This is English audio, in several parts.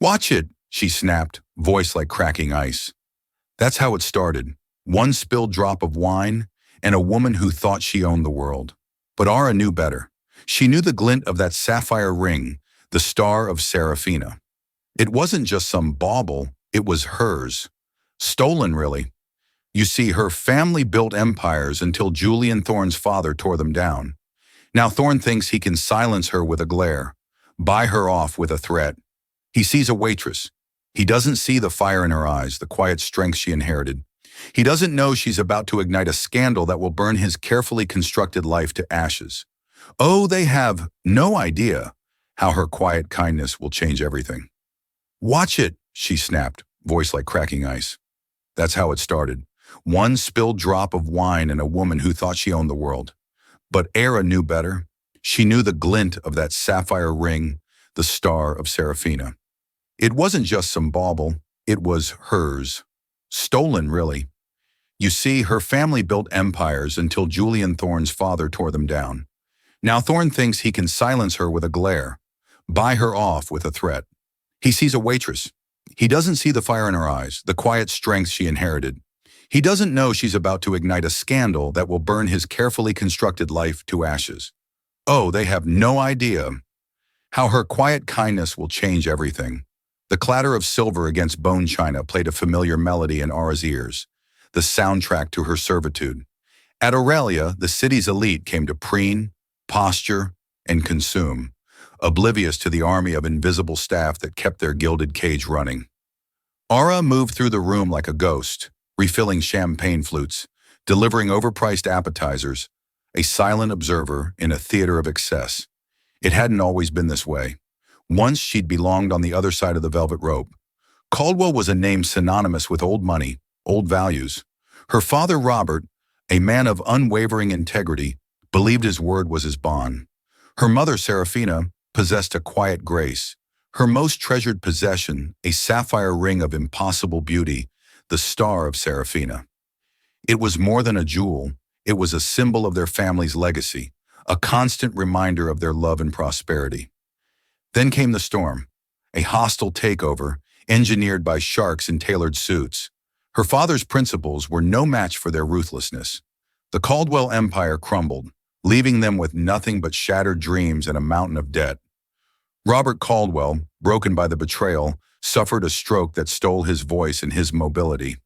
Watch it, she snapped, voice like cracking ice. That's how it started. One spilled drop of wine, and a woman who thought she owned the world. But Ara knew better. She knew the glint of that sapphire ring, the star of Serafina. It wasn't just some bauble, it was hers. Stolen, really. You see, her family built empires until Julian Thorne's father tore them down. Now Thorne thinks he can silence her with a glare, buy her off with a threat. He sees a waitress. He doesn't see the fire in her eyes, the quiet strength she inherited. He doesn't know she's about to ignite a scandal that will burn his carefully constructed life to ashes. Oh, they have no idea how her quiet kindness will change everything. Watch it, she snapped, voice like cracking ice. That's how it started. One spilled drop of wine and a woman who thought she owned the world. But Era knew better. She knew the glint of that sapphire ring, the star of Serafina. It wasn't just some bauble, it was hers. Stolen, really. You see, her family built empires until Julian Thorne's father tore them down. Now Thorne thinks he can silence her with a glare, buy her off with a threat. He sees a waitress. He doesn't see the fire in her eyes, the quiet strength she inherited. He doesn't know she's about to ignite a scandal that will burn his carefully constructed life to ashes. Oh, they have no idea how her quiet kindness will change everything. The clatter of silver against bone china played a familiar melody in Ara's ears, the soundtrack to her servitude. At Aurelia, the city's elite came to preen, posture, and consume, oblivious to the army of invisible staff that kept their gilded cage running. Ara moved through the room like a ghost, refilling champagne flutes, delivering overpriced appetizers, a silent observer in a theater of excess. It hadn't always been this way. Once she'd belonged on the other side of the velvet rope. Caldwell was a name synonymous with old money, old values. Her father, Robert, a man of unwavering integrity, believed his word was his bond. Her mother, Serafina, possessed a quiet grace. Her most treasured possession, a sapphire ring of impossible beauty, the star of Serafina. It was more than a jewel. It was a symbol of their family's legacy, a constant reminder of their love and prosperity. Then came the storm, a hostile takeover engineered by sharks in tailored suits. Her father's principles were no match for their ruthlessness. The Caldwell empire crumbled, leaving them with nothing but shattered dreams and a mountain of debt. Robert Caldwell, broken by the betrayal, suffered a stroke that stole his voice and his mobility.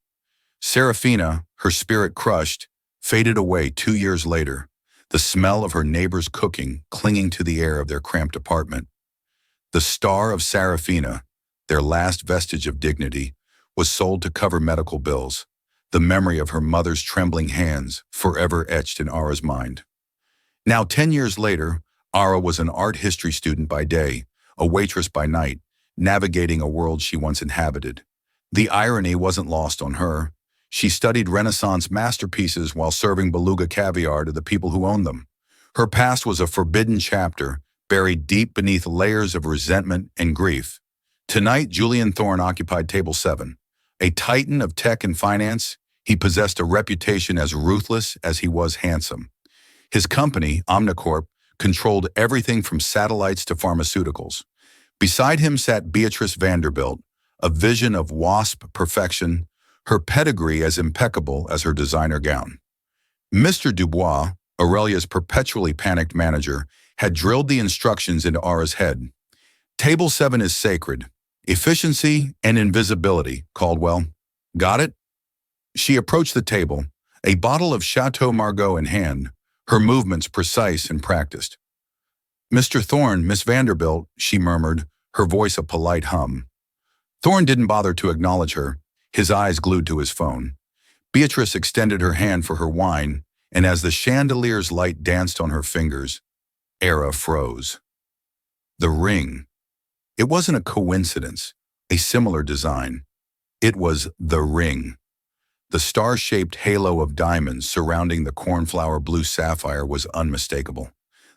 Serafina, her spirit crushed, faded away 2 years later, the smell of her neighbor's cooking clinging to the air of their cramped apartment. The star of Serafina, their last vestige of dignity, was sold to cover medical bills, the memory of her mother's trembling hands forever etched in Ara's mind. Now 10 years later, Ara was an art history student by day, a waitress by night, navigating a world she once inhabited. The irony wasn't lost on her. She studied Renaissance masterpieces while serving beluga caviar to the people who owned them. Her past was a forbidden chapter, buried deep beneath layers of resentment and grief. Tonight, Julian Thorne occupied table 7. A titan of tech and finance, he possessed a reputation as ruthless as he was handsome. His company, Omnicorp, controlled everything from satellites to pharmaceuticals. Beside him sat Beatrice Vanderbilt, a vision of wasp perfection, her pedigree as impeccable as her designer gown. Mr. Dubois, Aurelia's perpetually panicked manager, had drilled the instructions into Ara's head. Table 7 is sacred. Efficiency and invisibility, Caldwell. Got it? She approached the table, a bottle of Chateau Margaux in hand, her movements precise and practiced. Mr. Thorne, Miss Vanderbilt, she murmured, her voice a polite hum. Thorne didn't bother to acknowledge her, his eyes glued to his phone. Beatrice extended her hand for her wine, and as the chandelier's light danced on her fingers, Era froze. The ring. It wasn't a coincidence, a similar design. It was the ring. The star-shaped halo of diamonds surrounding the cornflower blue sapphire was unmistakable.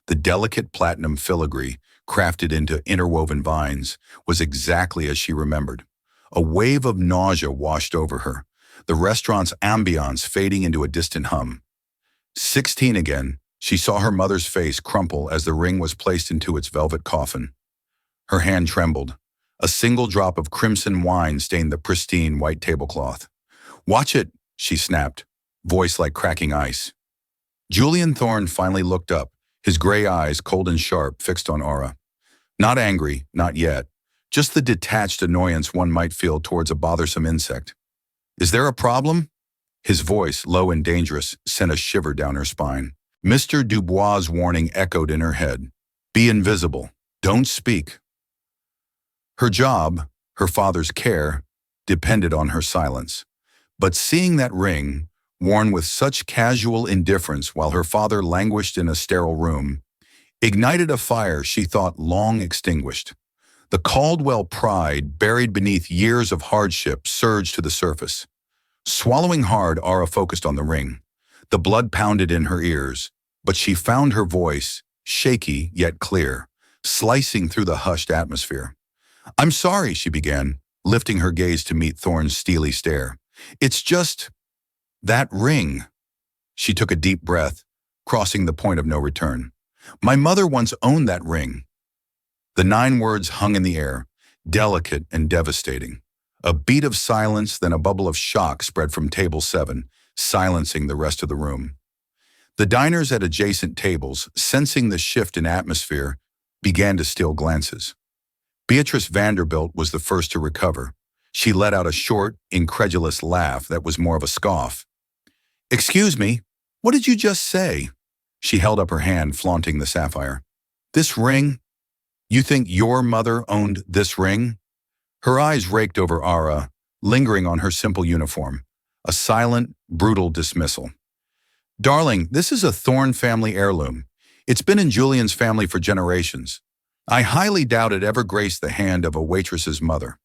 The delicate platinum filigree, crafted into interwoven vines, was exactly as she remembered. A wave of nausea washed over her, the restaurant's ambiance fading into a distant hum. 16 again, she saw her mother's face crumple as the ring was placed into its velvet coffin. Her hand trembled. A single drop of crimson wine stained the pristine white tablecloth. "Watch it," she snapped, voice like cracking ice. Julian Thorne finally looked up, his gray eyes, cold and sharp, fixed on Aura. Not angry, not yet. Just the detached annoyance one might feel towards a bothersome insect. "Is there a problem?" His voice, low and dangerous, sent a shiver down her spine. Mr. Dubois' warning echoed in her head. "Be invisible. Don't speak." Her job, her father's care, depended on her silence. But seeing that ring, worn with such casual indifference while her father languished in a sterile room, ignited a fire she thought long extinguished. The Caldwell pride, buried beneath years of hardship, surged to the surface. Swallowing hard, Aura focused on the ring. The blood pounded in her ears, but she found her voice, shaky yet clear, slicing through the hushed atmosphere. "I'm sorry," she began, lifting her gaze to meet Thorne's steely stare. "It's just that ring." She took a deep breath, crossing the point of no return. "My mother once owned that ring." The 9 words hung in the air, delicate and devastating. A beat of silence, then a bubble of shock spread from table 7, silencing the rest of the room. The diners at adjacent tables, sensing the shift in atmosphere, began to steal glances. Beatrice Vanderbilt was the first to recover. She let out a short, incredulous laugh that was more of a scoff. "Excuse me, what did you just say?" She held up her hand, flaunting the sapphire. "This ring? You think your mother owned this ring?" Her eyes raked over Aura, lingering on her simple uniform. A silent, brutal dismissal. "Darling, this is a Thorne family heirloom. It's been in Julian's family for generations. I highly doubt it ever graced the hand of a waitress's mother."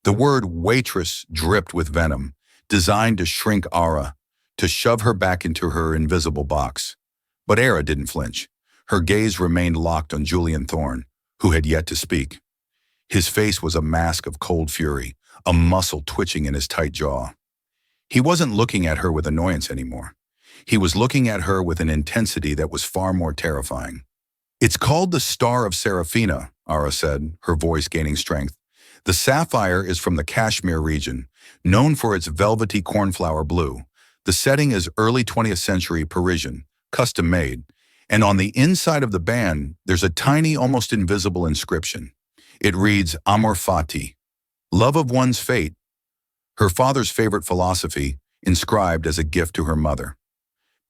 The word waitress dripped with venom, designed to shrink Aura, to shove her back into her invisible box. But Aura didn't flinch. Her gaze remained locked on Julian Thorne, who had yet to speak. His face was a mask of cold fury, a muscle twitching in his tight jaw. He wasn't looking at her with annoyance anymore. He was looking at her with an intensity that was far more terrifying. "It's called the Star of Seraphina," Aura said, her voice gaining strength. "The sapphire is from the Kashmir region, known for its velvety cornflower blue. The setting is early 20th century Parisian, custom-made, and on the inside of the band, there's a tiny, almost invisible inscription. It reads, Amor Fati, love of one's fate, her father's favorite philosophy, inscribed as a gift to her mother."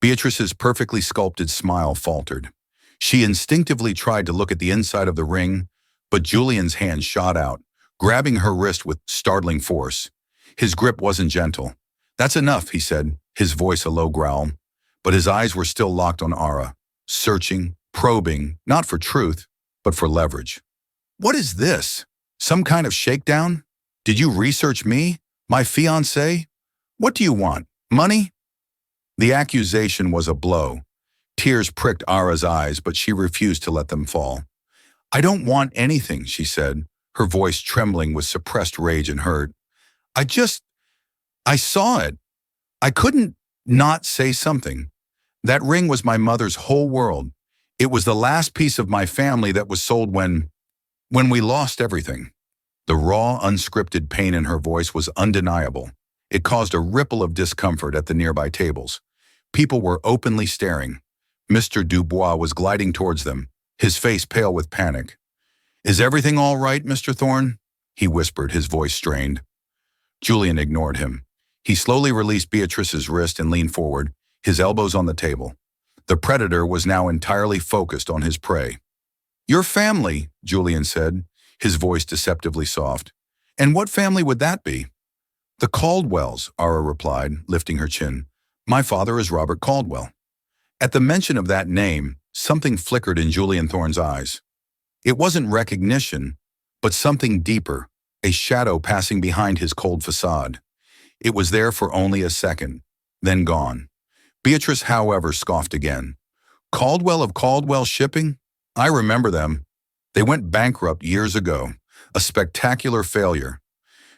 Beatrice's perfectly sculpted smile faltered. She instinctively tried to look at the inside of the ring, but Julian's hand shot out, grabbing her wrist with startling force. His grip wasn't gentle. "That's enough," he said, his voice a low growl, but his eyes were still locked on Aura, searching, probing, not for truth, but for leverage. "What is this? Some kind of shakedown? Did you research me? My fiancé? What do you want? Money?" The accusation was a blow. Tears pricked Aura's eyes, but she refused to let them fall. "I don't want anything," she said, her voice trembling with suppressed rage and hurt. I saw it. I couldn't not say something. That ring was my mother's whole world. It was the last piece of my family that was sold when we lost everything." The raw, unscripted pain in her voice was undeniable. It caused a ripple of discomfort at the nearby tables. People were openly staring. Mr. Dubois was gliding towards them, his face pale with panic. "Is everything all right, Mr. Thorne?" he whispered, his voice strained. Julian ignored him. He slowly released Beatrice's wrist and leaned forward, his elbows on the table. The predator was now entirely focused on his prey. "Your family," Julian said, his voice deceptively soft. "And what family would that be?" "The Caldwells," Aura replied, lifting her chin. "My father is Robert Caldwell." At the mention of that name, something flickered in Julian Thorne's eyes. It wasn't recognition, but something deeper, a shadow passing behind his cold facade. It was there for only a second, then gone. Beatrice, however, scoffed again. "Caldwell of Caldwell Shipping? I remember them. They went bankrupt years ago. A spectacular failure."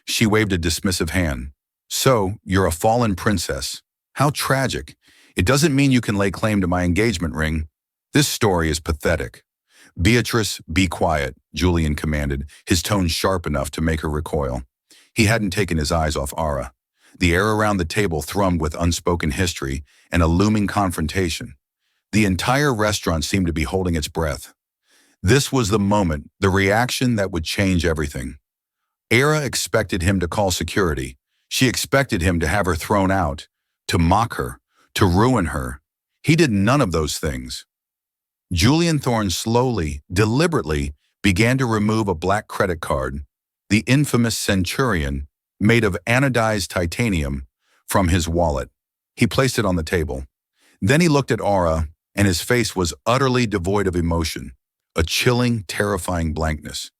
She waved a dismissive hand. "So, you're a fallen princess. How tragic. It doesn't mean you can lay claim to my engagement ring. This story is pathetic." "Beatrice, be quiet," Julian commanded, his tone sharp enough to make her recoil. He hadn't taken his eyes off Ara. The air around the table thrummed with unspoken history and a looming confrontation. The entire restaurant seemed to be holding its breath. This was the moment, the reaction that would change everything. Ara expected him to call security. She expected him to have her thrown out, to mock her, to ruin her. He did none of those things. Julian Thorne slowly, deliberately, began to remove a black credit card, the infamous Centurion, made of anodized titanium, from his wallet. He placed it on the table. Then he looked at Aura, and his face was utterly devoid of emotion, a chilling, terrifying blankness.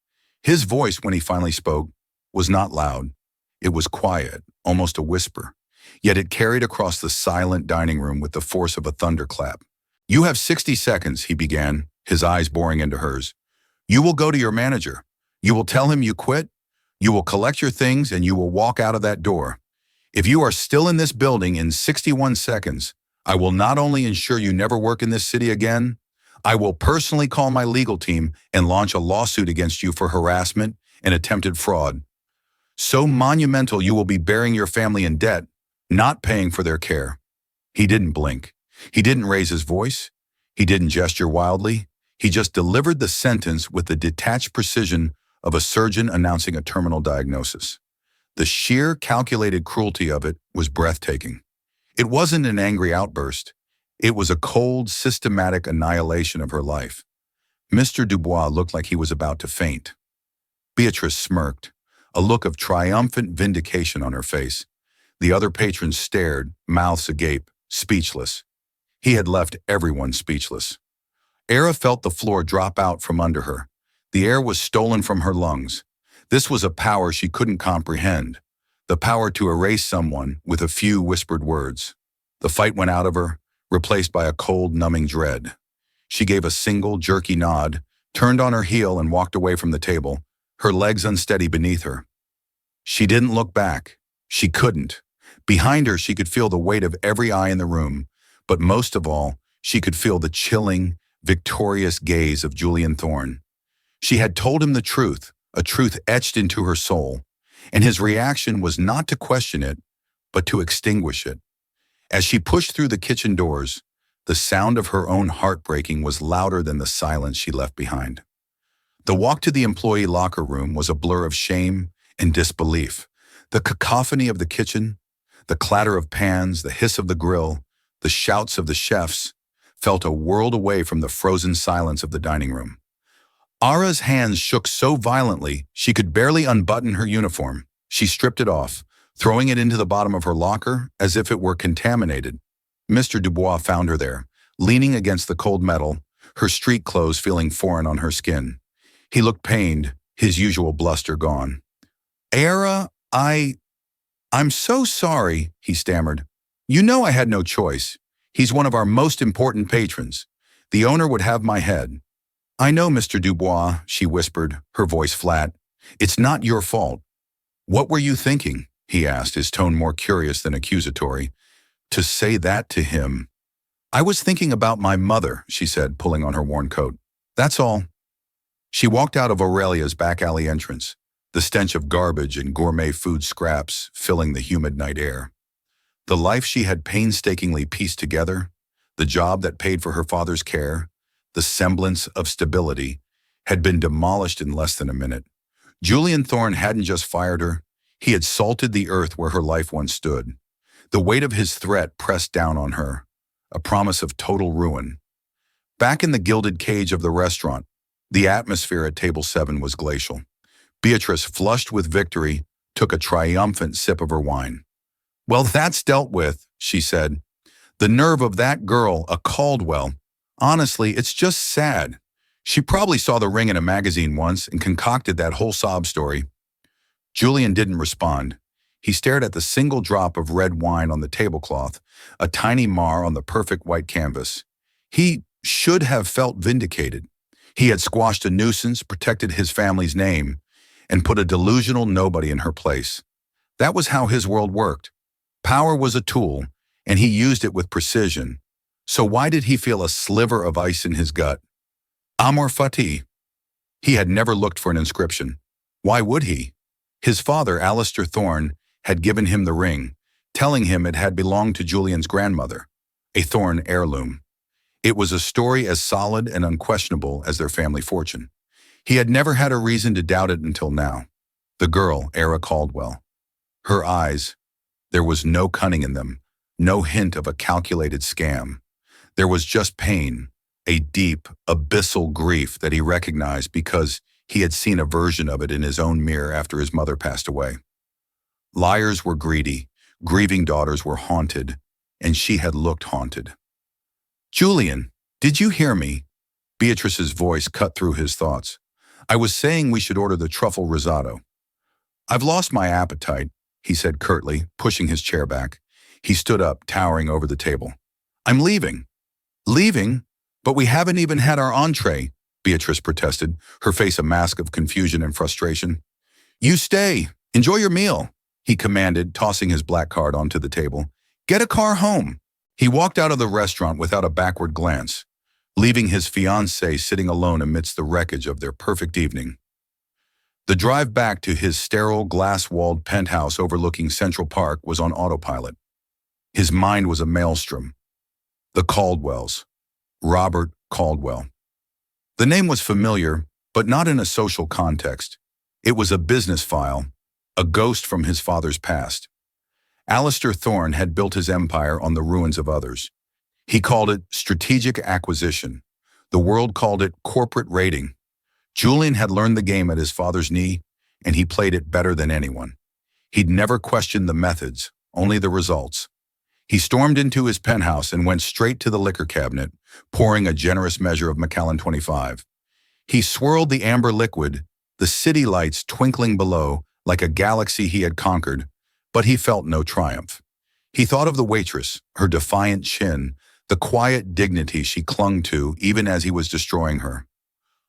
His voice, when he finally spoke, was not loud. It was quiet, almost a whisper, yet it carried across the silent dining room with the force of a thunderclap. "You have 60 seconds, he began, his eyes boring into hers. "You will go to your manager. You will tell him you quit. You will collect your things and you will walk out of that door. If you are still in this building in 61 seconds, I will not only ensure you never work in this city again, I will personally call my legal team and launch a lawsuit against you for harassment and attempted fraud. So monumental you will be burying your family in debt, not paying for their care." He didn't blink. He didn't raise his voice. He didn't gesture wildly. He just delivered the sentence with the detached precision of a surgeon announcing a terminal diagnosis. The sheer, calculated cruelty of it was breathtaking. It wasn't an angry outburst. It was a cold, systematic annihilation of her life. Mr. Dubois looked like he was about to faint. Beatrice smirked, a look of triumphant vindication on her face. The other patrons stared, mouths agape, speechless. He had left everyone speechless. Era felt the floor drop out from under her. The air was stolen from her lungs. This was a power she couldn't comprehend, the power to erase someone with a few whispered words. The fight went out of her, replaced by a cold, numbing dread. She gave a single, jerky nod, turned on her heel and walked away from the table, her legs unsteady beneath her. She didn't look back. She couldn't. Behind her, she could feel the weight of every eye in the room, but most of all, she could feel the chilling, victorious gaze of Julian Thorne. She had told him the truth, a truth etched into her soul, and his reaction was not to question it, but to extinguish it. As she pushed through the kitchen doors, the sound of her own heartbreaking was louder than the silence she left behind. The walk to the employee locker room was a blur of shame and disbelief. The cacophony of the kitchen, the clatter of pans, the hiss of the grill, the shouts of the chefs, felt a world away from the frozen silence of the dining room. Ara's hands shook so violently she could barely unbutton her uniform. She stripped it off, throwing it into the bottom of her locker as if it were contaminated. Mr. Dubois found her there, leaning against the cold metal, her street clothes feeling foreign on her skin. He looked pained, his usual bluster gone. "Ara, I'm so sorry," he stammered. "You know I had no choice. He's one of our most important patrons. The owner would have my head." "I know, Mr. Dubois," she whispered, her voice flat. "It's not your fault." "What were you thinking?" he asked, his tone more curious than accusatory. To say that to him. "I was thinking about my mother," she said, pulling on her worn coat. "That's all." She walked out of Aurelia's back alley entrance, the stench of garbage and gourmet food scraps filling the humid night air. The life she had painstakingly pieced together, the job that paid for her father's care, the semblance of stability, had been demolished in less than a minute. Julian Thorne hadn't just fired her, he had salted the earth where her life once stood. The weight of his threat pressed down on her, a promise of total ruin. Back in the gilded cage of the restaurant, the atmosphere at table 7 was glacial. Beatrice, flushed with victory, took a triumphant sip of her wine. "Well, that's dealt with," she said. "The nerve of that girl, a Caldwell. Honestly, it's just sad. She probably saw the ring in a magazine once and concocted that whole sob story." Julian didn't respond. He stared at the single drop of red wine on the tablecloth, a tiny mar on the perfect white canvas. He should have felt vindicated. He had squashed a nuisance, protected his family's name, and put a delusional nobody in her place. That was how his world worked. Power was a tool, and he used it with precision. So why did he feel a sliver of ice in his gut? Amor Fati. He had never looked for an inscription. Why would he? His father, Alistair Thorne, had given him the ring, telling him it had belonged to Julian's grandmother, a Thorne heirloom. It was a story as solid and unquestionable as their family fortune. He had never had a reason to doubt it until now. The girl, Ara Caldwell. Her eyes, there was no cunning in them, no hint of a calculated scam. There was just pain, a deep, abyssal grief that he recognized because he had seen a version of it in his own mirror after his mother passed away. Liars were greedy, grieving daughters were haunted, and she had looked haunted. "Julian, did you hear me?" Beatrice's voice cut through his thoughts. "I was saying we should order the truffle risotto." "I've lost my appetite," he said curtly, pushing his chair back. He stood up, towering over the table. "I'm leaving." "Leaving? But we haven't even had our entree," Beatrice protested, her face a mask of confusion and frustration. "You stay. Enjoy your meal," he commanded, tossing his black card onto the table. "Get a car home." He walked out of the restaurant without a backward glance, leaving his fiancée sitting alone amidst the wreckage of their perfect evening. The drive back to his sterile, glass-walled penthouse overlooking Central Park was on autopilot. His mind was a maelstrom. The Caldwells. Robert Caldwell. The name was familiar, but not in a social context. It was a business file, a ghost from his father's past. Alistair Thorne had built his empire on the ruins of others. He called it strategic acquisition. The world called it corporate raiding. Julian had learned the game at his father's knee, and he played it better than anyone. He'd never questioned the methods, only the results. He stormed into his penthouse and went straight to the liquor cabinet, pouring a generous measure of Macallan 25. He swirled the amber liquid, the city lights twinkling below like a galaxy he had conquered, but he felt no triumph. He thought of the waitress, her defiant chin, the quiet dignity she clung to even as he was destroying her.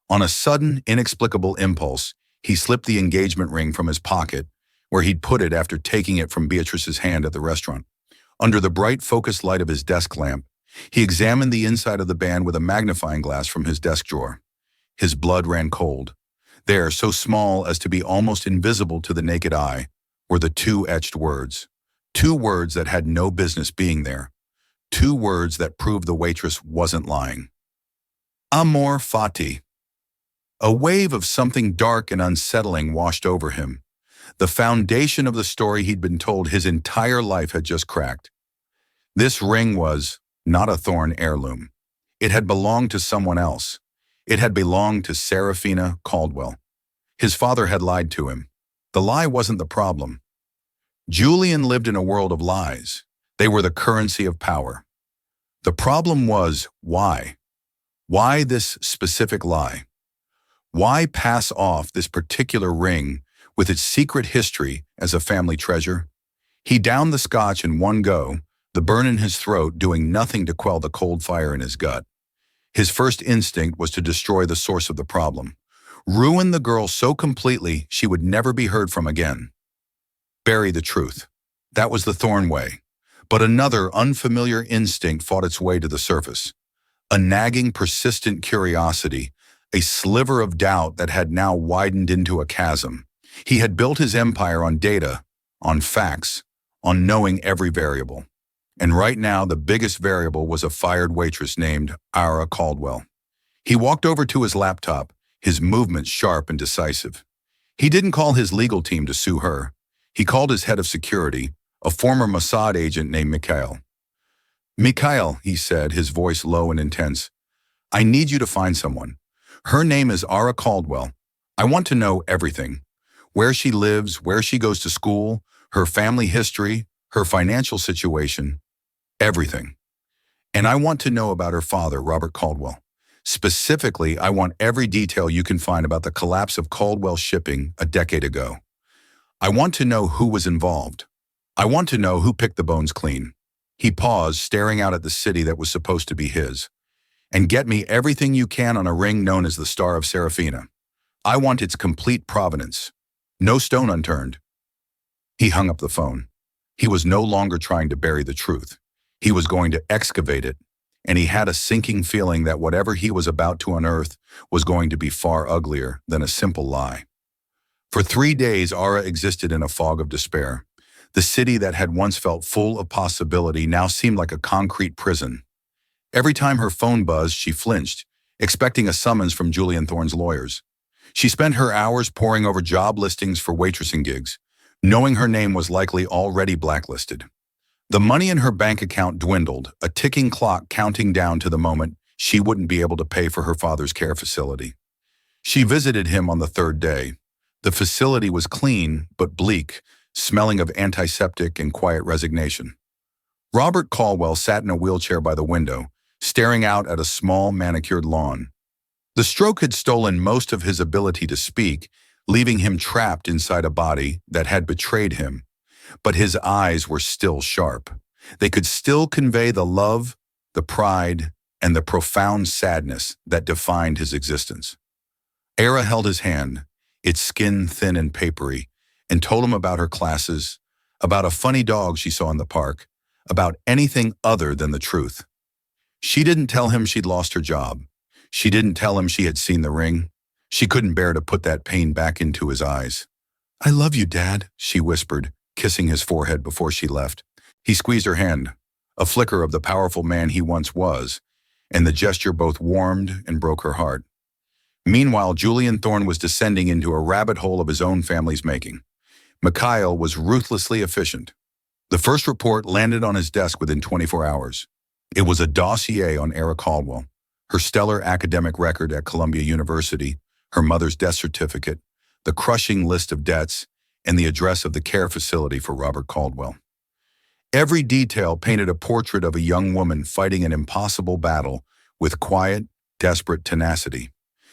On a sudden, inexplicable impulse, he slipped the engagement ring from his pocket, where he'd put it after taking it from Beatrice's hand at the restaurant. Under the bright focused light of his desk lamp, he examined the inside of the band with a magnifying glass from his desk drawer. His blood ran cold. There, so small as to be almost invisible to the naked eye, were the two etched words. Two words that had no business being there. Two words that proved the waitress wasn't lying. Amor Fati. A wave of something dark and unsettling washed over him. The foundation of the story he'd been told his entire life had just cracked. This ring was not a Thorne heirloom. It had belonged to someone else. It had belonged to Serafina Caldwell. His father had lied to him. The lie wasn't the problem. Julian lived in a world of lies. They were the currency of power. The problem was why? Why this specific lie? Why pass off this particular ring with its secret history as a family treasure? He downed the scotch in one go, the burn in his throat doing nothing to quell the cold fire in his gut. His first instinct was to destroy the source of the problem. Ruin the girl so completely she would never be heard from again. Bury the truth. That was the Thorne way. But another unfamiliar instinct fought its way to the surface. A nagging, persistent curiosity, a sliver of doubt that had now widened into a chasm. He had built his empire on data, on facts, on knowing every variable. And right now, the biggest variable was a fired waitress named Ara Caldwell. He walked over to his laptop, his movements sharp and decisive. He didn't call his legal team to sue her. He called his head of security, a former Mossad agent named Mikhail. "Mikhail," he said, his voice low and intense, "I need you to find someone. Her name is Ara Caldwell. I want to know everything. Where she lives, where she goes to school, her family history, her financial situation, everything. And I want to know about her father, Robert Caldwell. Specifically, I want every detail you can find about the collapse of Caldwell Shipping a decade ago. I want to know who was involved. I want to know who picked the bones clean." He paused, staring out at the city that was supposed to be his. "And get me everything you can on a ring known as the Star of Serafina. I want its complete provenance. No stone unturned." He hung up the phone. He was no longer trying to bury the truth. He was going to excavate it. and he had a sinking feeling that whatever he was about to unearth was going to be far uglier than a simple lie. For 3 days, Ara existed in a fog of despair. The city that had once felt full of possibility now seemed like a concrete prison. Every time her phone buzzed, she flinched, expecting a summons from Julian Thorne's lawyers. She spent her hours poring over job listings for waitressing gigs, knowing her name was likely already blacklisted. The money in her bank account dwindled, a ticking clock counting down to the moment she wouldn't be able to pay for her father's care facility. She visited him on the third day. The facility was clean but bleak, smelling of antiseptic and quiet resignation. Robert Caldwell sat in a wheelchair by the window, staring out at a small, manicured lawn. The stroke had stolen most of his ability to speak, leaving him trapped inside a body that had betrayed him. But his eyes were still sharp. They could still convey the love, the pride, and the profound sadness that defined his existence. Ara held his hand, its skin thin and papery, and told him about her classes, about a funny dog she saw in the park, about anything other than the truth. She didn't tell him she'd lost her job. She didn't tell him she had seen the ring. She couldn't bear to put that pain back into his eyes. "I love you, Dad," she whispered, kissing his forehead before she left. He squeezed her hand, a flicker of the powerful man he once was, and the gesture both warmed and broke her heart. Meanwhile, Julian Thorne was descending into a rabbit hole of his own family's making. Mikhail was ruthlessly efficient. The first report landed on his desk within 24 hours. It was a dossier on Ara Caldwell, her stellar academic record at Columbia University, her mother's death certificate, the crushing list of debts, and the address of the care facility for Robert Caldwell. Every detail painted a portrait of a young woman fighting an impossible battle with quiet, desperate tenacity.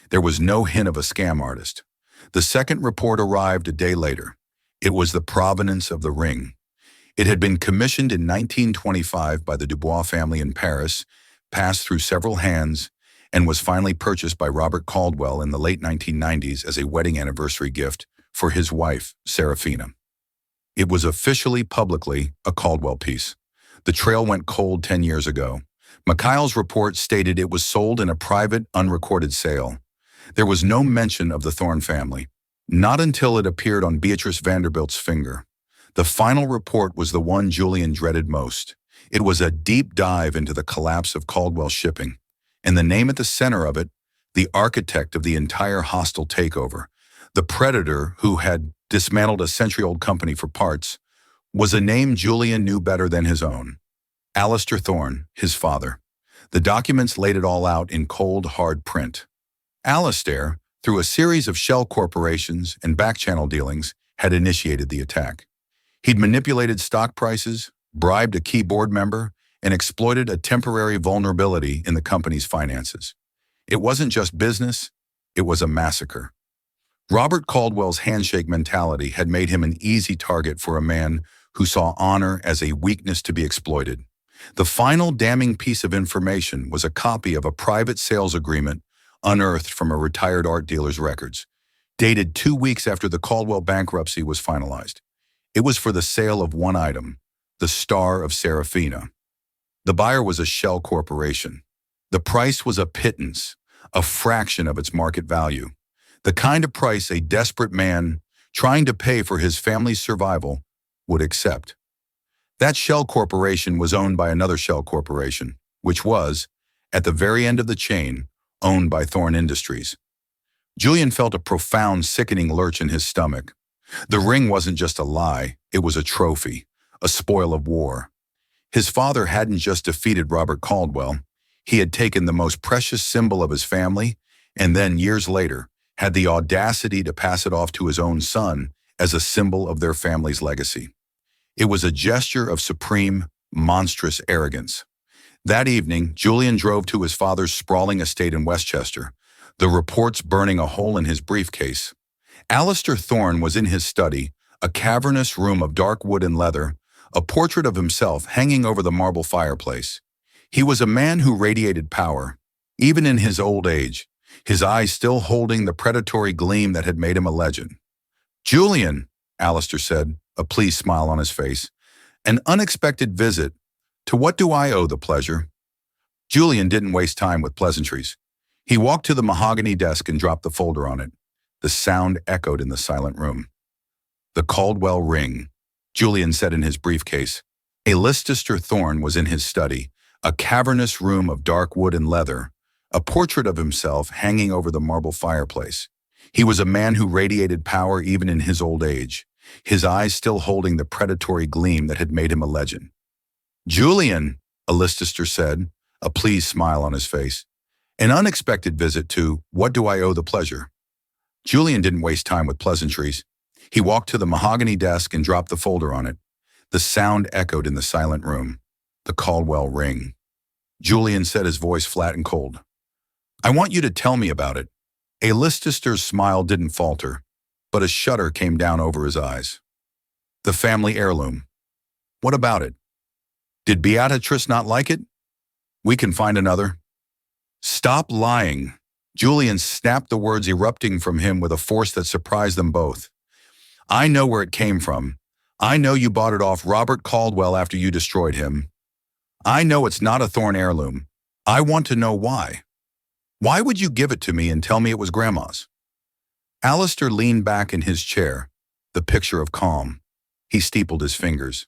There was no hint of a scam artist. The second report arrived a day later. It was the provenance of the ring. It had been commissioned in 1925 by the Dubois family in Paris, passed through several hands, and was finally purchased by Robert Caldwell in the late 1990s as a wedding anniversary gift for his wife, Serafina. It was officially, publicly, a Caldwell piece. The trail went cold 10 years ago. Mikhail's report stated it was sold in a private, unrecorded sale. There was no mention of the Thorne family, not until it appeared on Beatrice Vanderbilt's finger. The final report was the one Julian dreaded most. It was a deep dive into the collapse of Caldwell Shipping, and the name at the center of it, the architect of the entire hostile takeover, the predator who had dismantled a century-old company for parts, was a name Julian knew better than his own. Alistair Thorne, his father. The documents laid it all out in cold, hard print. Alistair, through a series of shell corporations and back-channel dealings, had initiated the attack. He'd manipulated stock prices, bribed a key board member, and exploited a temporary vulnerability in the company's finances. It wasn't just business, it was a massacre. Robert Caldwell's handshake mentality had made him an easy target for a man who saw honor as a weakness to be exploited. The final damning piece of information was a copy of a private sales agreement unearthed from a retired art dealer's records, dated 2 weeks after the Caldwell bankruptcy was finalized. It was for the sale of one item, the Star of Serafina. The buyer was a shell corporation. The price was a pittance, a fraction of its market value. The kind of price a desperate man trying to pay for his family's survival would accept. That shell corporation was owned by another shell corporation, which was, at the very end of the chain, owned by Thorne Industries. Julian felt a profound, sickening lurch in his stomach. The ring wasn't just a lie, it was a trophy, a spoil of war. His father hadn't just defeated Robert Caldwell, he had taken the most precious symbol of his family, and then, years later, had the audacity to pass it off to his own son as a symbol of their family's legacy. It was a gesture of supreme, monstrous arrogance. That evening, Julian drove to his father's sprawling estate in Westchester, the reports burning a hole in his briefcase. Alistair Thorne was in his study, a cavernous room of dark wood and leather, a portrait of himself hanging over the marble fireplace. He was a man who radiated power, even in his old age, his eyes still holding the predatory gleam that had made him a legend. "Julian," Alistair said, a pleased smile on his face, "an unexpected visit. To what do I owe the pleasure?" Julian didn't waste time with pleasantries. He walked to the mahogany desk and dropped the folder on it. The sound echoed in the silent room. The Caldwell ring, Julian said in his briefcase. A Leicester thorn was in his study, a cavernous room of dark wood and leather, a portrait of himself hanging over the marble fireplace. He was a man who radiated power even in his old age, his eyes still holding the predatory gleam that had made him a legend. "Julian," a Leicester said, a pleased smile on his face. "An unexpected visit to what do I owe the pleasure?" Julian didn't waste time with pleasantries. He walked to the mahogany desk and dropped the folder on it. The sound echoed in the silent room. The Caldwell ring. Julian said, his voice flat and cold. "I want you to tell me about it." A Leicester's smile didn't falter, but a shudder came down over his eyes. "The family heirloom. What about it? Did Beatrice not like it? We can find another." "Stop lying." Julian snapped, the words erupting from him with a force that surprised them both. "I know where it came from. I know you bought it off Robert Caldwell after you destroyed him. I know it's not a Thorn heirloom. I want to know why. Why would you give it to me and tell me it was Grandma's?" Alistair leaned back in his chair, the picture of calm. He steepled his fingers.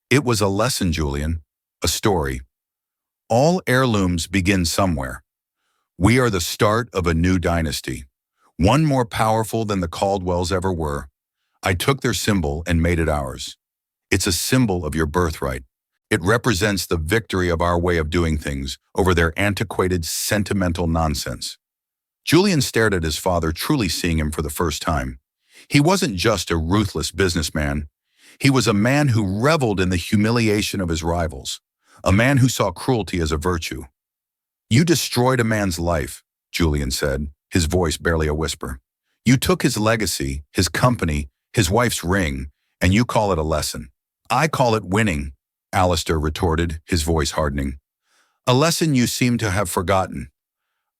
"It was a lesson, Julian. A story. All heirlooms begin somewhere. We are the start of a new dynasty, one more powerful than the Caldwells ever were. I took their symbol and made it ours. It's a symbol of your birthright. It represents the victory of our way of doing things over their antiquated, sentimental nonsense." Julian stared at his father, truly seeing him for the first time. He wasn't just a ruthless businessman. He was a man who reveled in the humiliation of his rivals, a man who saw cruelty as a virtue. "You destroyed a man's life," Julian said, his voice barely a whisper. "You took his legacy, his company, his wife's ring, and you call it a lesson." "I call it winning," Alistair retorted, his voice hardening. "A lesson you seem to have forgotten.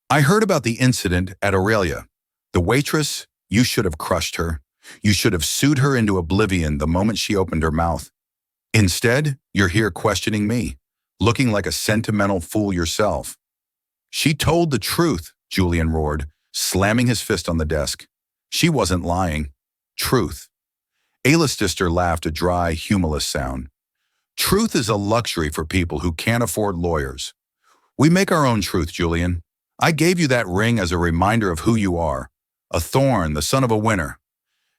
I heard about the incident at Aurelia. The waitress, you should have crushed her. You should have sued her into oblivion the moment she opened her mouth. Instead, you're here questioning me, looking like a sentimental fool yourself." "She told the truth," Julian roared, slamming his fist on the desk. "She wasn't lying. Truth." Alistair laughed, a dry, humorless sound. "Truth is a luxury for people who can't afford lawyers. We make our own truth, Julian. I gave you that ring as a reminder of who you are, a thorn, the son of a winner.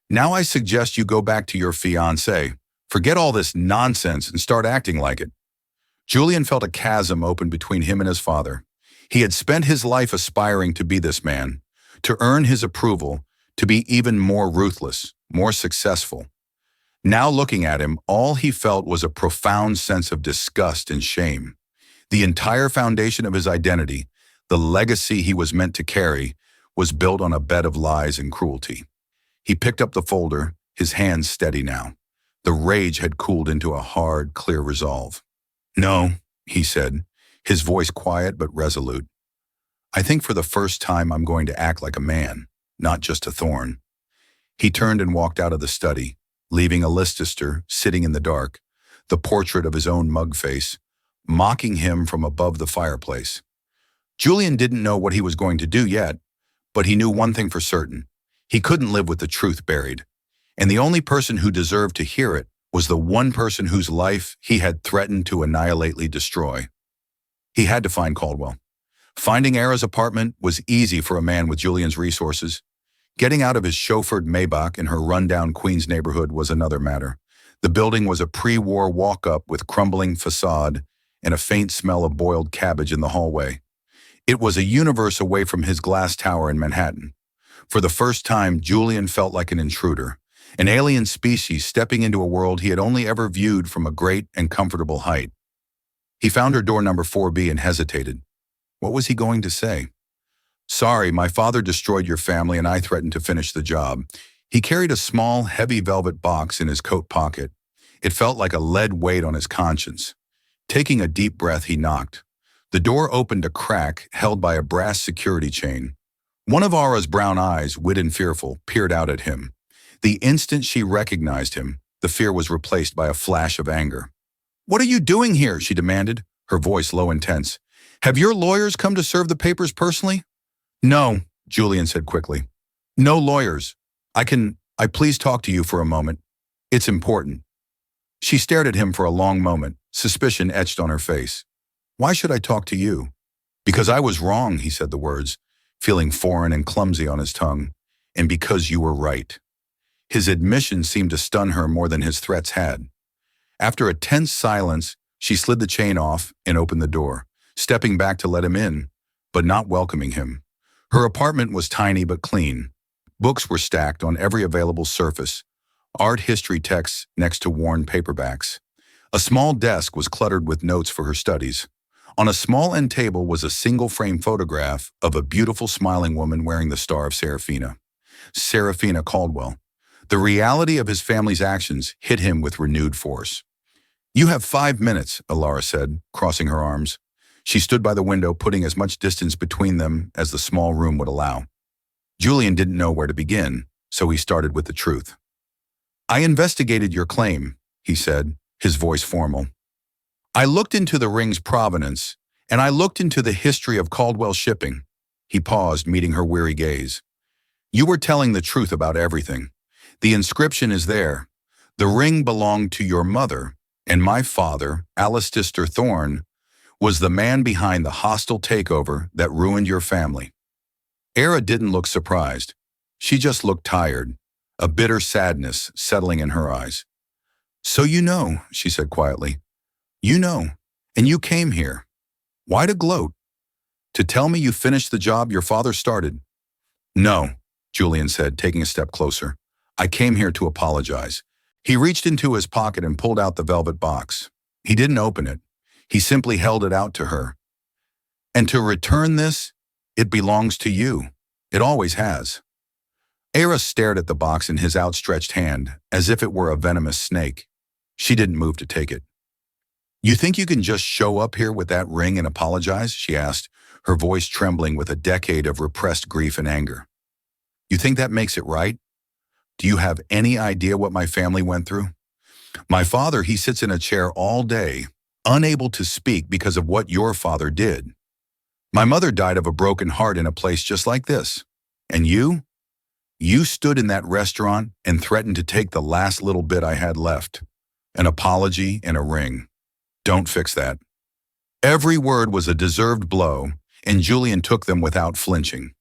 Now I suggest you go back to your fiancée, forget all this nonsense and start acting like it." Julian felt a chasm open between him and his father. He had spent his life aspiring to be this man, to earn his approval, to be even more ruthless, more successful. Now looking at him, all he felt was a profound sense of disgust and shame. The entire foundation of his identity, the legacy he was meant to carry, was built on a bed of lies and cruelty. He picked up the folder, his hands steady now. The rage had cooled into a hard, clear resolve. "No," he said, his voice quiet but resolute. "I think for the first time I'm going to act like a man, not just a thorn." He turned and walked out of the study, leaving Leicester sitting in the dark, the portrait of his own mug face, mocking him from above the fireplace. Julian didn't know what he was going to do yet, but he knew one thing for certain. He couldn't live with the truth buried, and the only person who deserved to hear it was the one person whose life he had threatened to annihilately destroy. He had to find Caldwell. Finding Ara's apartment was easy for a man with Julian's resources. Getting out of his chauffeured Maybach in her rundown Queens neighborhood was another matter. The building was a pre-war walk-up with crumbling facade and a faint smell of boiled cabbage in the hallway. It was a universe away from his glass tower in Manhattan. For the first time, Julian felt like an intruder, an alien species stepping into a world he had only ever viewed from a great and comfortable height. He found her door number 4B and hesitated. What was he going to say? "Sorry, my father destroyed your family and I threatened to finish the job." He carried a small, heavy velvet box in his coat pocket. It felt like a lead weight on his conscience. Taking a deep breath, he knocked. The door opened a crack held by a brass security chain. One of Ara's brown eyes, wide and fearful, peered out at him. The instant she recognized him, the fear was replaced by a flash of anger. "What are you doing here?" she demanded, her voice low and tense. Have your lawyers come to serve the papers personally? No, Julian said quickly. No lawyers. I please talk to you for a moment? It's important. She stared at him for a long moment, suspicion etched on her face. Why should I talk to you? Because I was wrong, he said the words, feeling foreign and clumsy on his tongue. And because you were right. His admission seemed to stun her more than his threats had. After a tense silence, she slid the chain off and opened the door, stepping back to let him in, but not welcoming him. Her apartment was tiny but clean. Books were stacked on every available surface, art history texts next to worn paperbacks. A small desk was cluttered with notes for her studies. On a small end table was a single-frame photograph of a beautiful smiling woman wearing the star of Serafina Caldwell. The reality of his family's actions hit him with renewed force. You have 5 minutes, Alara said, crossing her arms. She stood by the window, putting as much distance between them as the small room would allow. Julian didn't know where to begin, so he started with the truth. I investigated your claim, he said, his voice formal. I looked into the ring's provenance, and I looked into the history of Caldwell shipping. He paused, meeting her weary gaze. You were telling the truth about everything. The inscription is there. The ring belonged to your mother, and my father, Alistair Thorne, was the man behind the hostile takeover that ruined your family. Era didn't look surprised. She just looked tired, a bitter sadness settling in her eyes. So you know, she said quietly. You know, and you came here. Why to gloat? To tell me you finished the job your father started? No, Julian said, taking a step closer. I came here to apologize. He reached into his pocket and pulled out the velvet box. He didn't open it. He simply held it out to her. And to return this, it belongs to you. It always has. Era stared at the box in his outstretched hand, as if it were a venomous snake. She didn't move to take it. You think you can just show up here with that ring and apologize? She asked, her voice trembling with a decade of repressed grief and anger. You think that makes it right? Do you have any idea what my family went through? My father, he sits in a chair all day, unable to speak because of what your father did. My mother died of a broken heart in a place just like this. And you? You stood in that restaurant and threatened to take the last little bit I had left. An apology and a ring. Don't fix that. Every word was a deserved blow, and Julian took them without flinching.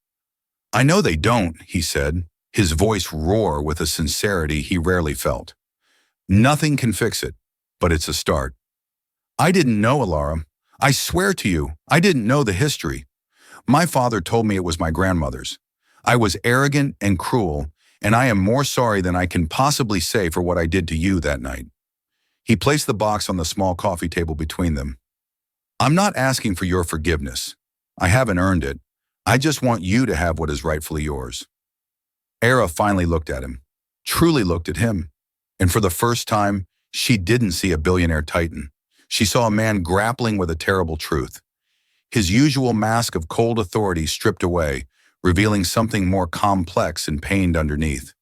I know they don't, he said, his voice roar with a sincerity he rarely felt. Nothing can fix it, but it's a start. I didn't know, Alara. I swear to you, I didn't know the history. My father told me it was my grandmother's. I was arrogant and cruel, and I am more sorry than I can possibly say for what I did to you that night. He placed the box on the small coffee table between them. I'm not asking for your forgiveness. I haven't earned it. I just want you to have what is rightfully yours. Era finally looked at him, truly looked at him, and for the first time, she didn't see a billionaire titan. She saw a man grappling with a terrible truth. His usual mask of cold authority stripped away, revealing something more complex and pained underneath.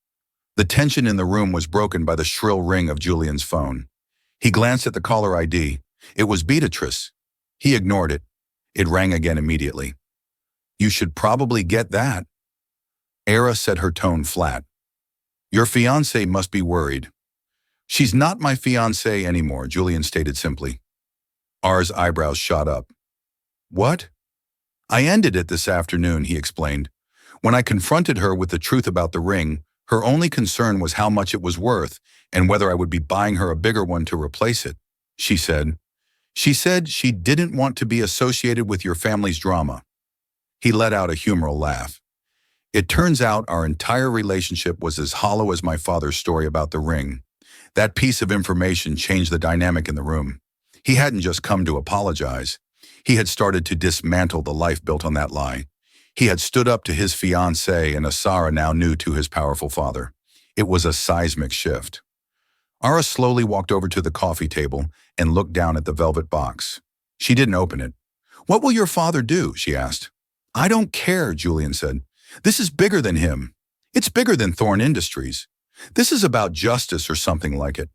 The tension in the room was broken by the shrill ring of Julian's phone. He glanced at the caller ID. It was Beatrice. He ignored it. It rang again immediately. You should probably get that. Era said, her tone flat. Your fiancé must be worried. She's not my fiancé anymore, Julian stated simply. R's eyebrows shot up. What? I ended it this afternoon, he explained. When I confronted her with the truth about the ring, her only concern was how much it was worth and whether I would be buying her a bigger one to replace it, she said. She said she didn't want to be associated with your family's drama. He let out a humoral laugh. It turns out our entire relationship was as hollow as my father's story about the ring. That piece of information changed the dynamic in the room. He hadn't just come to apologize. He had started to dismantle the life built on that lie. He had stood up to his fiancée, and Asara now knew to his powerful father. It was a seismic shift. Ara slowly walked over to the coffee table and looked down at the velvet box. She didn't open it. What will your father do? She asked. I don't care, Julian said. This is bigger than him. It's bigger than Thorne Industries. This is about justice or something like it.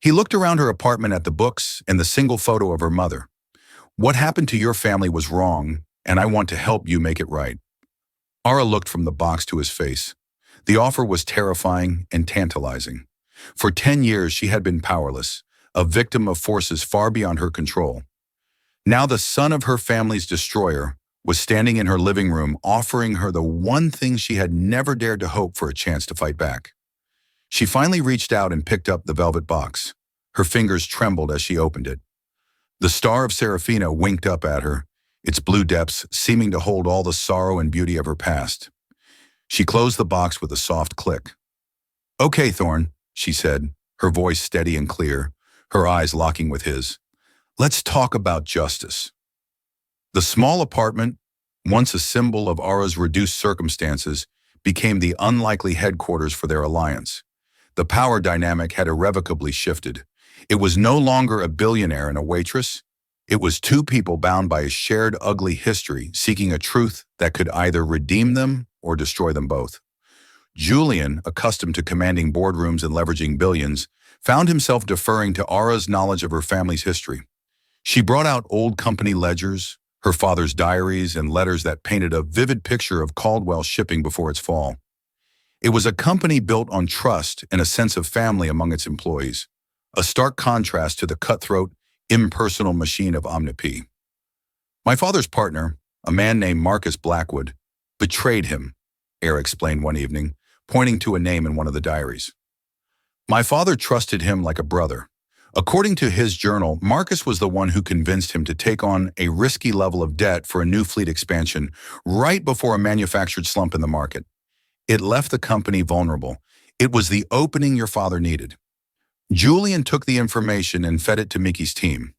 He looked around her apartment at the books and the single photo of her mother. What happened to your family was wrong, and I want to help you make it right. Ara looked from the box to his face. The offer was terrifying and tantalizing. For 10 years, she had been powerless, a victim of forces far beyond her control. Now the son of her family's destroyer was standing in her living room offering her the one thing she had never dared to hope for a chance to fight back. She finally reached out and picked up the velvet box. Her fingers trembled as she opened it. The star of Serafina winked up at her, its blue depths seeming to hold all the sorrow and beauty of her past. She closed the box with a soft click. "Okay, Thorn," she said, her voice steady and clear, her eyes locking with his. "Let's talk about justice." The small apartment, once a symbol of Ara's reduced circumstances, became the unlikely headquarters for their alliance. The power dynamic had irrevocably shifted. It was no longer a billionaire and a waitress. It was two people bound by a shared ugly history, seeking a truth that could either redeem them or destroy them both. Julian, accustomed to commanding boardrooms and leveraging billions, found himself deferring to Ara's knowledge of her family's history. She brought out old company ledgers, her father's diaries, and letters that painted a vivid picture of Caldwell Shipping before its fall. It was a company built on trust and a sense of family among its employees, a stark contrast to the cutthroat, impersonal machine of Omnipe. "My father's partner, a man named Marcus Blackwood, betrayed him," Eyre explained one evening, pointing to a name in one of the diaries. "My father trusted him like a brother. According to his journal, Marcus was the one who convinced him to take on a risky level of debt for a new fleet expansion right before a manufactured slump in the market. It left the company vulnerable. It was the opening your father needed. Julian took the information and fed it to Mickey's team.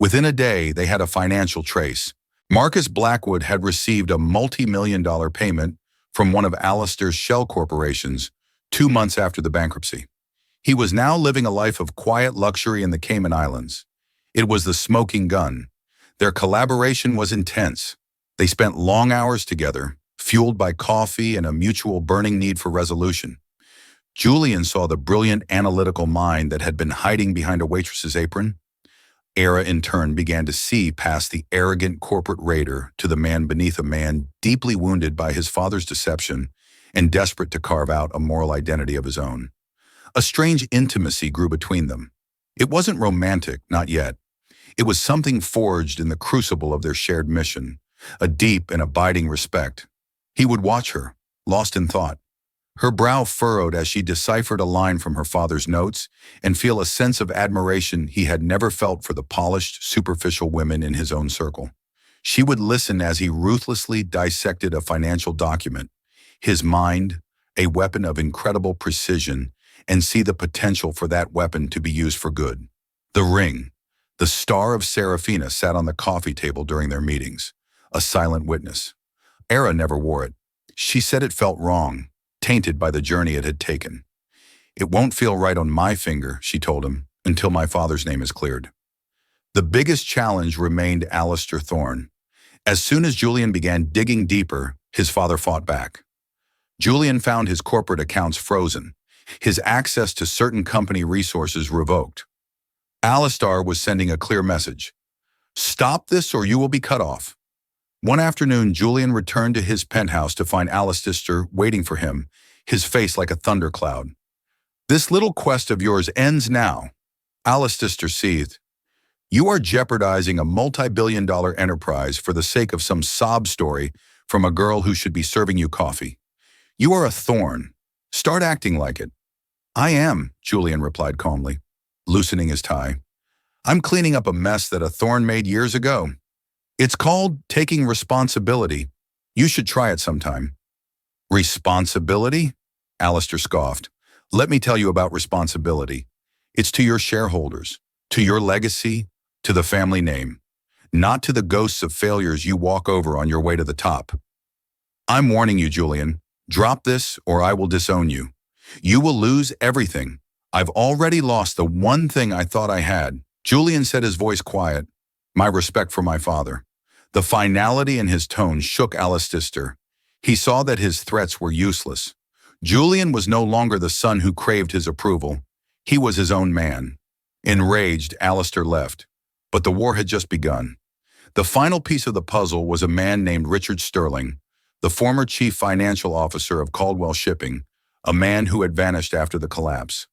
Within a day, they had a financial trace. Marcus Blackwood had received a multi-million-dollar payment from one of Alistair's shell corporations 2 months after the bankruptcy. He was now living a life of quiet luxury in the Cayman Islands. It was the smoking gun. Their collaboration was intense. They spent long hours together, fueled by coffee and a mutual burning need for resolution. Julian saw the brilliant analytical mind that had been hiding behind a waitress's apron. Eyre, in turn, began to see past the arrogant corporate raider to the man beneath, a man deeply wounded by his father's deception and desperate to carve out a moral identity of his own. A strange intimacy grew between them. It wasn't romantic, not yet. It was something forged in the crucible of their shared mission, a deep and abiding respect. He would watch her, lost in thought, her brow furrowed as she deciphered a line from her father's notes, and feel a sense of admiration he had never felt for the polished, superficial women in his own circle. She would listen as he ruthlessly dissected a financial document, his mind, a weapon of incredible precision, and see the potential for that weapon to be used for good. The ring, the star of Serafina, sat on the coffee table during their meetings, a silent witness. Eyre never wore it. She said it felt wrong, tainted by the journey it had taken. "It won't feel right on my finger," she told him, "until my father's name is cleared." The biggest challenge remained Alistair Thorne. As soon as Julian began digging deeper, his father fought back. Julian found his corporate accounts frozen, his access to certain company resources revoked. Alistair was sending a clear message: "Stop this or you will be cut off." One afternoon, Julian returned to his penthouse to find Alistair waiting for him, his face like a thundercloud. "This little quest of yours ends now," Alistair seethed. "You are jeopardizing a multi-billion-dollar enterprise for the sake of some sob story from a girl who should be serving you coffee. You are a thorn. Start acting like it." "I am," Julian replied calmly, loosening his tie. "I'm cleaning up a mess that a thorn made years ago. It's called taking responsibility. You should try it sometime." "Responsibility?" Alistair scoffed. "Let me tell you about responsibility. It's to your shareholders, to your legacy, to the family name, not to the ghosts of failures you walk over on your way to the top. I'm warning you, Julian. Drop this or I will disown you. You will lose everything. I've already lost the one thing I thought I had." Julian said, his voice quiet. "My respect for my father." The finality in his tone shook Alistair. He saw that his threats were useless. Julian was no longer the son who craved his approval. He was his own man. Enraged, Alistair left. But the war had just begun. The final piece of the puzzle was a man named Richard Sterling, the former chief financial officer of Caldwell Shipping, a man who had vanished after the collapse.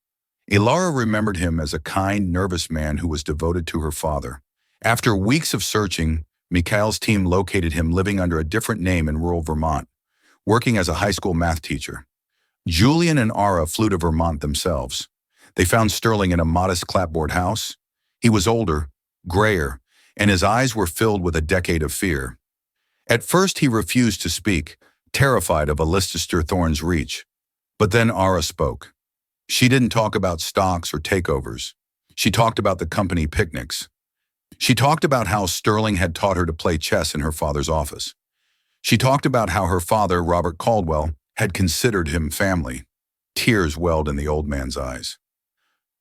Ilara remembered him as a kind, nervous man who was devoted to her father. After weeks of searching, Mikhail's team located him living under a different name in rural Vermont, working as a high school math teacher. Julian and Ara flew to Vermont themselves. They found Sterling in a modest clapboard house. He was older, grayer, and his eyes were filled with a decade of fear. At first he refused to speak, terrified of Alistair Thorne's reach. But then Ara spoke. She didn't talk about stocks or takeovers. She talked about the company picnics. She talked about how Sterling had taught her to play chess in her father's office. She talked about how her father, Robert Caldwell, had considered him family. Tears welled in the old man's eyes.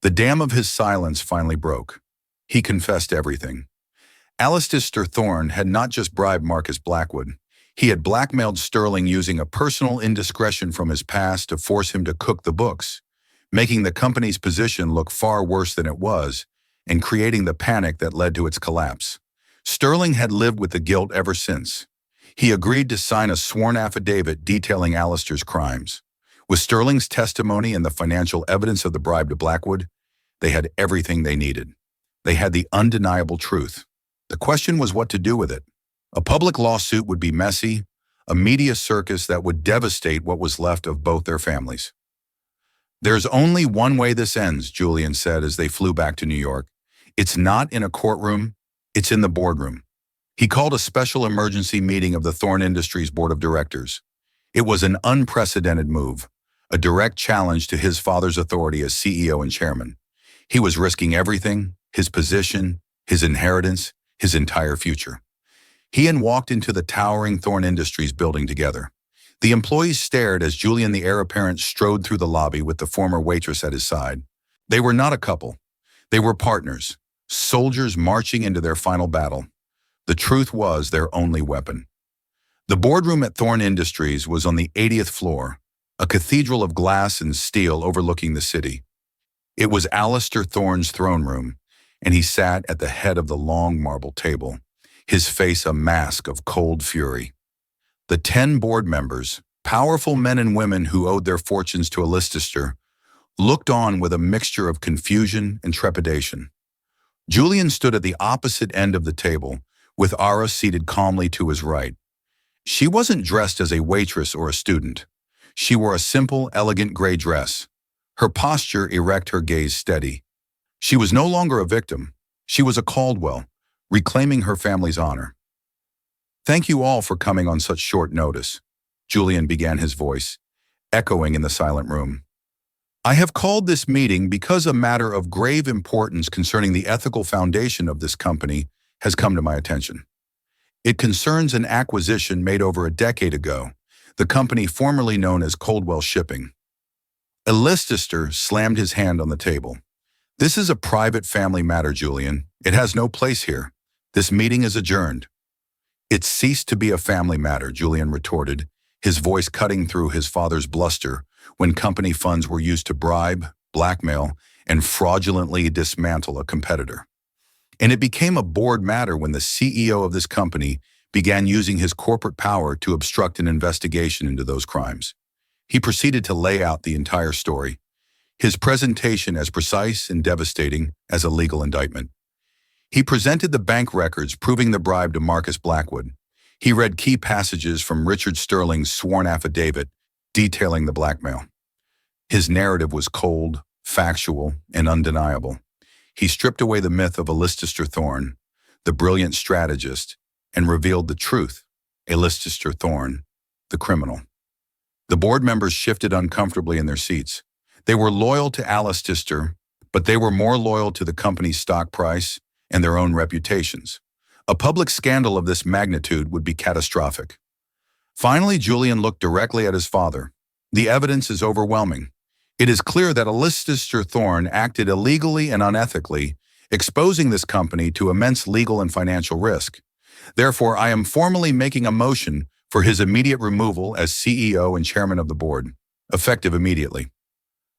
The dam of his silence finally broke. He confessed everything. Alistair Thorne had not just bribed Marcus Blackwood. He had blackmailed Sterling using a personal indiscretion from his past to force him to cook the books, making the company's position look far worse than it was, and creating the panic that led to its collapse. Sterling had lived with the guilt ever since. He agreed to sign a sworn affidavit detailing Alistair's crimes. With Sterling's testimony and the financial evidence of the bribe to Blackwood, they had everything they needed. They had the undeniable truth. The question was what to do with it. A public lawsuit would be messy, a media circus that would devastate what was left of both their families. "There's only one way this ends," Julian said as they flew back to New York. "It's not in a courtroom, it's in the boardroom." He called a special emergency meeting of the Thorne Industries Board of Directors. It was an unprecedented move, a direct challenge to his father's authority as CEO and chairman. He was risking everything, his position, his inheritance, his entire future. He and walked into the towering Thorne Industries building together. The employees stared as Julian, the heir apparent, strode through the lobby with the former waitress at his side. They were not a couple. They were partners, soldiers marching into their final battle. The truth was their only weapon. The boardroom at Thorne Industries was on the 80th floor, a cathedral of glass and steel overlooking the city. It was Alistair Thorne's throne room, and he sat at the head of the long marble table, his face a mask of cold fury. The 10 board members, powerful men and women who owed their fortunes to Alistair, looked on with a mixture of confusion and trepidation. Julian stood at the opposite end of the table, with Ara seated calmly to his right. She wasn't dressed as a waitress or a student. She wore a simple, elegant gray dress, her posture erect, her gaze steady. She was no longer a victim. She was a Caldwell, reclaiming her family's honor. "Thank you all for coming on such short notice," Julian began, his voice echoing in the silent room. "I have called this meeting because a matter of grave importance concerning the ethical foundation of this company has come to my attention. It concerns an acquisition made over a decade ago, the company formerly known as Caldwell Shipping." Alistair slammed his hand on the table. "This is a private family matter, Julian. It has no place here. This meeting is adjourned." "It ceased to be a family matter," Julian retorted, his voice cutting through his father's bluster, "when company funds were used to bribe, blackmail, and fraudulently dismantle a competitor. And it became a board matter when the CEO of this company began using his corporate power to obstruct an investigation into those crimes." He proceeded to lay out the entire story, his presentation as precise and devastating as a legal indictment. He presented the bank records proving the bribe to Marcus Blackwood. He read key passages from Richard Sterling's sworn affidavit detailing the blackmail. His narrative was cold, factual, and undeniable. He stripped away the myth of Alistair Thorne, the brilliant strategist, and revealed the truth: Alistair Thorne, the criminal. The board members shifted uncomfortably in their seats. They were loyal to Alistair, but they were more loyal to the company's stock price and their own reputations. A public scandal of this magnitude would be catastrophic. Finally, Julian looked directly at his father. "The evidence is overwhelming. It is clear that Alistair Thorne acted illegally and unethically, exposing this company to immense legal and financial risk. Therefore, I am formally making a motion for his immediate removal as CEO and chairman of the board, effective immediately."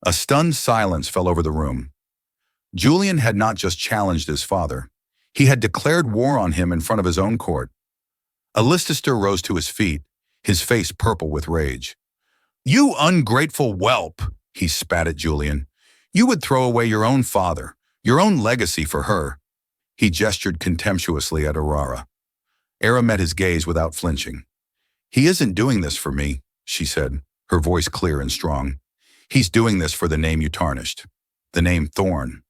A stunned silence fell over the room. Julian had not just challenged his father. He had declared war on him in front of his own court. Allister rose to his feet, his face purple with rage. "You ungrateful whelp," he spat at Julian. "You would throw away your own father, your own legacy for her." He gestured contemptuously at Aurora. Era met his gaze without flinching. "He isn't doing this for me," she said, her voice clear and strong. "He's doing this for the name you tarnished. The name Thorne."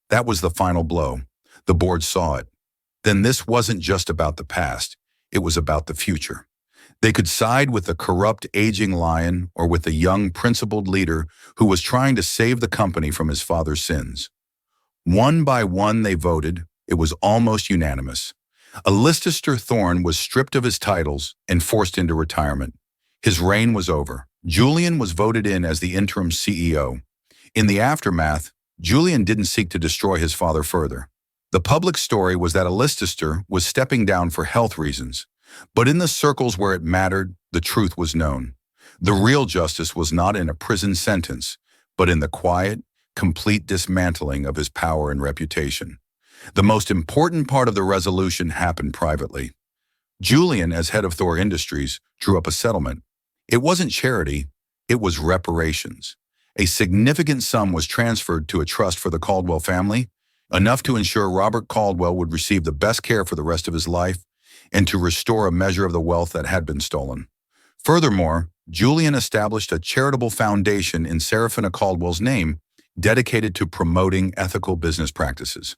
That was the final blow. The board saw it. Then this wasn't just about the past. It was about the future. They could side with the corrupt, aging lion or with the young, principled leader who was trying to save the company from his father's sins. One by one they voted. It was almost unanimous. Allister Thorne was stripped of his titles and forced into retirement. His reign was over. Julian was voted in as the interim CEO. In the aftermath, Julian didn't seek to destroy his father further. The public story was that Allister was stepping down for health reasons. But in the circles where it mattered, the truth was known. The real justice was not in a prison sentence, but in the quiet, complete dismantling of his power and reputation. The most important part of the resolution happened privately. Julian, as head of Thor Industries, drew up a settlement. It wasn't charity, it was reparations. A significant sum was transferred to a trust for the Caldwell family, enough to ensure Robert Caldwell would receive the best care for the rest of his life and to restore a measure of the wealth that had been stolen. Furthermore, Julian established a charitable foundation in Serafina Caldwell's name dedicated to promoting ethical business practices.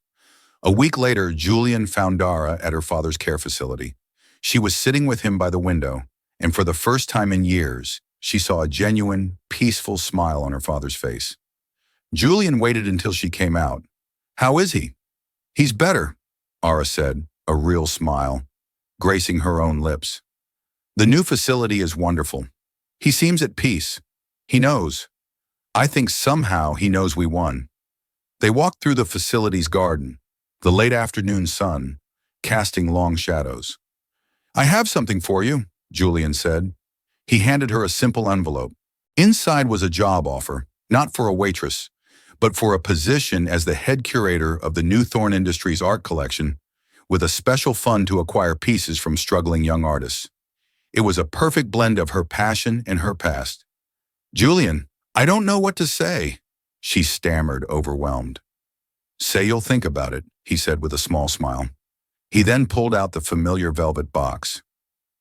A week later, Julian found Dara at her father's care facility. She was sitting with him by the window, and for the first time in years, she saw a genuine, peaceful smile on her father's face. Julian waited until she came out. "How is he?" "He's better," Ara said, a real smile, gracing her own lips. "The new facility is wonderful. He seems at peace. He knows. I think somehow he knows we won." They walked through the facility's garden, the late afternoon sun, casting long shadows. "I have something for you," Julian said. He handed her a simple envelope. Inside was a job offer, not for a waitress, but for a position as the head curator of the new Thorne Industries art collection, with a special fund to acquire pieces from struggling young artists. It was a perfect blend of her passion and her past. "Julian, I don't know what to say," she stammered, overwhelmed. "Say you'll think about it," he said with a small smile. He then pulled out the familiar velvet box.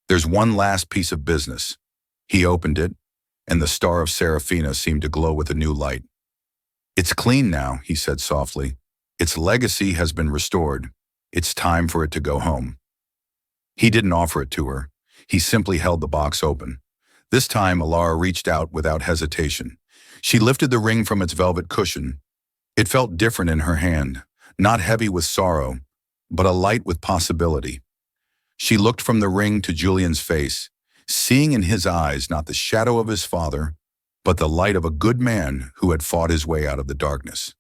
"There's one last piece of business." He opened it, and the star of Serafina seemed to glow with a new light. "It's clean now," he said softly. "Its legacy has been restored. It's time for it to go home." He didn't offer it to her. He simply held the box open. This time, Alara reached out without hesitation. She lifted the ring from its velvet cushion. It felt different in her hand, not heavy with sorrow, but alight with possibility. She looked from the ring to Julian's face, seeing in his eyes not the shadow of his father, but the light of a good man who had fought his way out of the darkness.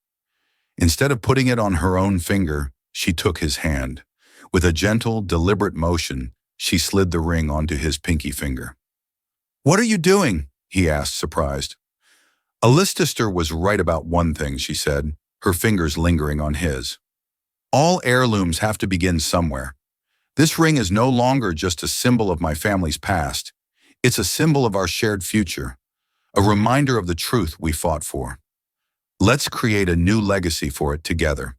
Instead of putting it on her own finger, she took his hand. With a gentle, deliberate motion, she slid the ring onto his pinky finger. "What are you doing?" he asked, surprised. Allister was right about one thing, she said, her fingers lingering on his. "All heirlooms have to begin somewhere. This ring is no longer just a symbol of my family's past. It's a symbol of our shared future, a reminder of the truth we fought for. Let's create a new legacy for it together."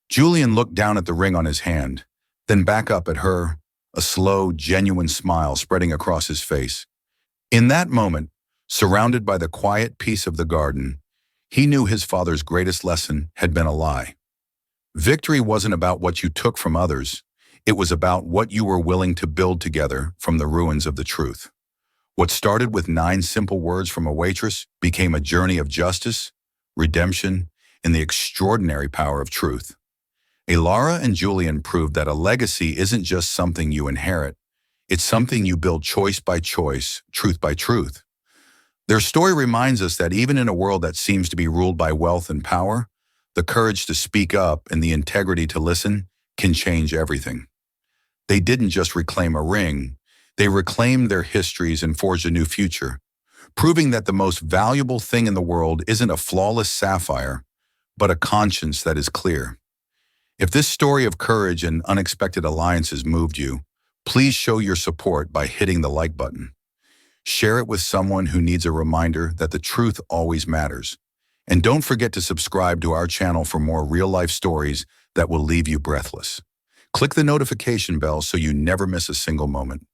Julian looked down at the ring on his hand, then back up at her, a slow, genuine smile spreading across his face. In that moment, surrounded by the quiet peace of the garden, he knew his father's greatest lesson had been a lie. Victory wasn't about what you took from others. It was about what you were willing to build together from the ruins of the truth. What started with 9 simple words from a waitress became a journey of justice, redemption, and the extraordinary power of truth. Alara and Julian proved that a legacy isn't just something you inherit. It's something you build choice by choice, truth by truth. Their story reminds us that even in a world that seems to be ruled by wealth and power, the courage to speak up and the integrity to listen can change everything. They didn't just reclaim a ring, they reclaimed their histories and forged a new future, proving that the most valuable thing in the world isn't a flawless sapphire, but a conscience that is clear. If this story of courage and unexpected alliances moved you, please show your support by hitting the like button. Share it with someone who needs a reminder that the truth always matters. And don't forget to subscribe to our channel for more real-life stories that will leave you breathless. Click the notification bell so you never miss a single moment.